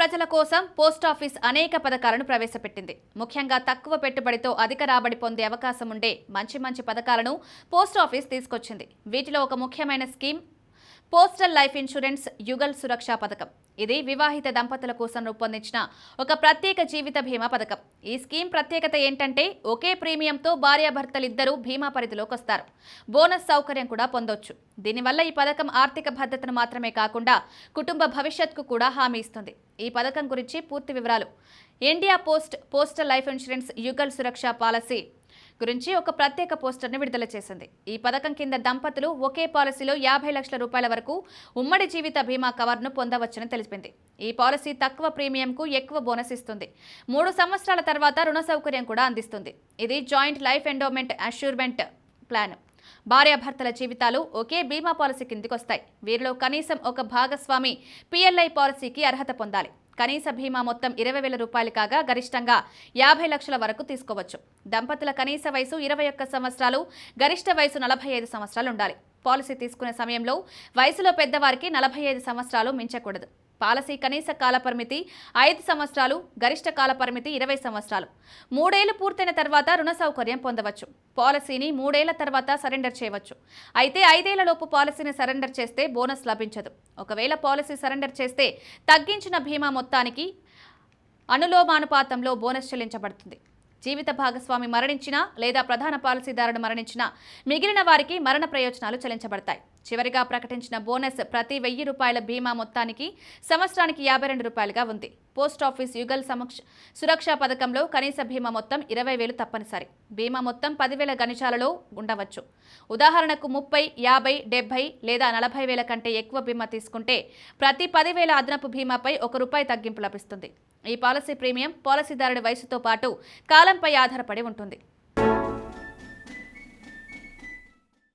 ప్రజల కోసం పోస్టాఫీస్ అనేక పథకాలను ప్రవేశపెట్టింది. ముఖ్యంగా తక్కువ పెట్టుబడితో అధిక రాబడి పొందే అవకాశం ఉండే మంచి పథకాలను పోస్టాఫీస్ తీసుకొచ్చింది. వీటిలో ఒక ముఖ్యమైన scheme Postal Life Insurance Yugal Suraksha పథకం. ఇది వివాహిత దంపతుల కోసం రూపొందించిన ఒక ప్రత్యేక జీవిత బీమా పథకం. ఈ స్కీమ్ ప్రత్యేకత ఏంటంటే ఒకే ప్రీమియంతో భార్యాభర్తలిద్దరూ బీమా పరిధిలోకి వస్తారు. బోనస్ సౌకర్యం కూడా పొందొచ్చు. దీనివల్ల ఈ పథకం ఆర్థిక భద్రతను మాత్రమే కాకుండా కుటుంబ భవిష్యత్తుకు కూడా హామీ ఇస్తుంది. ఈ పథకం గురించి పూర్తి వివరాలు. India Postal Life Insurance Yugal Suraksha policy గురించి ఒక ప్రత్యేక పోస్టర్ను విడుదల చేసింది. ఈ పథకం కింద దంపతులు ఒకే పాలసీలో 50 లక్షల రూపాయల వరకు ఉమ్మడి జీవిత బీమా కవర్ను పొందవచ్చని తెలిపింది. ఈ పాలసీ తక్కువ ప్రీమియంకు ఎక్కువ బోనస్ ఇస్తుంది. 3 సంవత్సరాల తర్వాత రుణ సౌకర్యం కూడా అందిస్తుంది. ఇది జాయింట్ లైఫ్ ఎండోమెంట్ అష్యూర్మెంట్ ప్లాన్. భార్యాభర్తల జీవితాలు ఒకే బీమా పాలసీ కిందికి వస్తాయి. వీరిలో కనీసం ఒక భాగస్వామి PLI పాలసీకి అర్హత పొందాలి. కనీస బీమా మొత్తం 20,000 రూపాయలు కాగా గరిష్టంగా 50 లక్షల వరకు తీసుకోవచ్చు. దంపతుల కనీస వయసు 21 సంవత్సరాలు, గరిష్ట వయసు 45 సంవత్సరాలు ఉండాలి. పాలసీ తీసుకునే సమయంలో వయసులో పెద్దవారికి 45 సంవత్సరాలు మించకూడదు. పాలసీ కనీస కాలపరిమితి 5 సంవత్సరాలు, గరిష్ట కాలపరిమితి 20 సంవత్సరాలు. 3 ఏళ్లు పూర్తయిన తర్వాత రుణ సౌకర్యం పొందవచ్చు. పాలసీని 3 ఏళ్ల తర్వాత సరెండర్ చేయవచ్చు. అయితే 5 ఏళ్లలోపు పాలసీని సరెండర్ చేస్తే బోనస్ లభించదు. ఒకవేళ పాలసీ సరెండర్ చేస్తే తగ్గించిన బీమా మొత్తానికి అనులోమానుపాతంలో బోనస్ చెల్లించబడుతుంది. జీవిత భాగస్వామి మరణించినా లేదా ప్రధాన పాలసీదారుడు మరణించినా మిగిలిన వారికి మరణ ప్రయోజనాలు చెల్లించబడతాయి. చివరిగా ప్రకటించిన బోనస్ ప్రతి 1000 రూపాయల బీమా మొత్తానికి సంవత్సరానికి 52 రూపాయలుగా ఉంది. పోస్టాఫీస్ యుగల్ సురక్ష పథకంలో కనీస బీమా మొత్తం 20,000 తప్పనిసరి. బీమా మొత్తం 10,000 గణిజాలలో ఉండవచ్చు. ఉదాహరణకు 30, 50, 70 లేదా 40,000 కంటే ఎక్కువ బీమా తీసుకుంటే ప్రతి 10,000 అదనపు బీమాపై ₹1 తగ్గింపు లభిస్తుంది. ఈ పాలసీ ప్రీమియం పాలసీదారుడి వయసుతో పాటు కాలంపై ఆధారపడి ఉంటుంది.